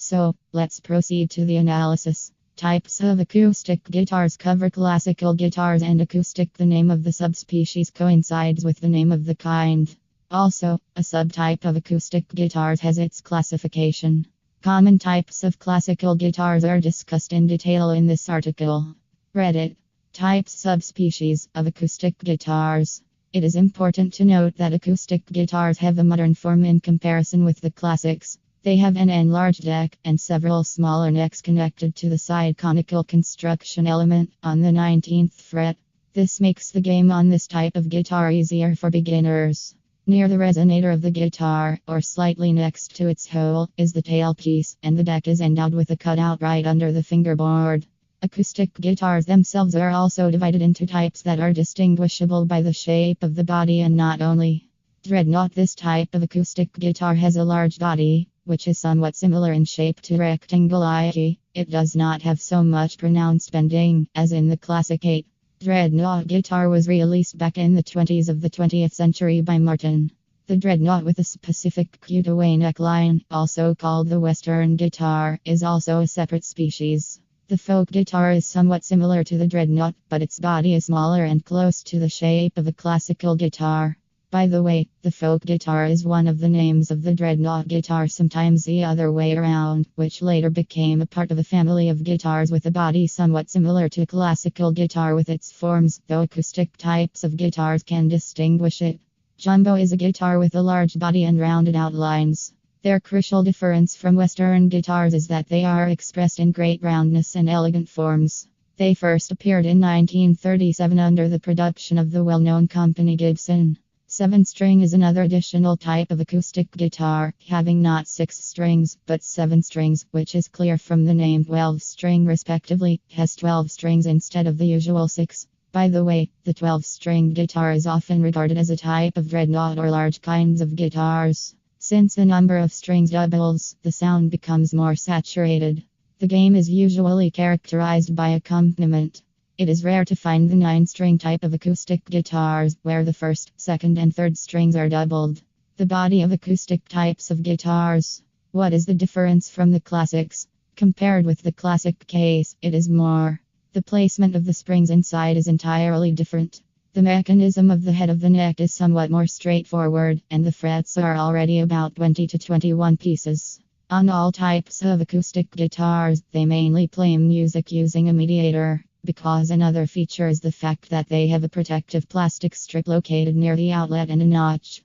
So, let's proceed to the analysis. Types of acoustic guitars cover classical guitars and acoustic. The name of the subspecies coincides with the name of the kind. Also, a subtype of acoustic guitars has its classification. Common types of classical guitars are discussed in detail in this article. Reddit. Types subspecies of acoustic guitars. It is important to note that acoustic guitars have a modern form in comparison with the classics. They have an enlarged neck and several smaller necks connected to the side conical construction element on the 19th fret. This makes the game on this type of guitar easier for beginners. Near the resonator of the guitar, or slightly next to its hole, is the tailpiece, and the deck is endowed with a cutout right under the fingerboard. Acoustic guitars themselves are also divided into types that are distinguishable by the shape of the body and not only. Dreadnought. This type of acoustic guitar has a large body, which is somewhat similar in shape to rectangle i.e., it does not have so much pronounced bending as in the classic 8. Dreadnought guitar was released back in the 20s of the 20th century by Martin. The dreadnought with a specific cutaway neckline, also called the Western guitar, is also a separate species. The folk guitar is somewhat similar to the dreadnought, but its body is smaller and close to the shape of a classical guitar. By the way, the folk guitar is one of the names of the dreadnought guitar, sometimes the other way around, which later became a part of a family of guitars with a body somewhat similar to a classical guitar with its forms, though acoustic types of guitars can distinguish it. Jumbo is a guitar with a large body and rounded outlines. Their crucial difference from Western guitars is that they are expressed in great roundness and elegant forms. They first appeared in 1937 under the production of the well-known company Gibson. 7-string is another additional type of acoustic guitar, having not 6 strings, but 7 strings, which is clear from the name. 12-string respectively, has 12 strings instead of the usual 6. By the way, the 12-string guitar is often regarded as a type of dreadnought or large kinds of guitars. Since the number of strings doubles, the sound becomes more saturated. The game is usually characterized by accompaniment. It is rare to find the 9-string type of acoustic guitars, where the first, second, and third strings are doubled. The body of acoustic types of guitars. What is the difference from the classics? Compared with the classic case, it is more. The placement of the springs inside is entirely different. The mechanism of the head of the neck is somewhat more straightforward, and the frets are already about 20 to 21 pieces. On all types of acoustic guitars, they mainly play music using a mediator, because another feature is the fact that they have a protective plastic strip located near the outlet and a notch.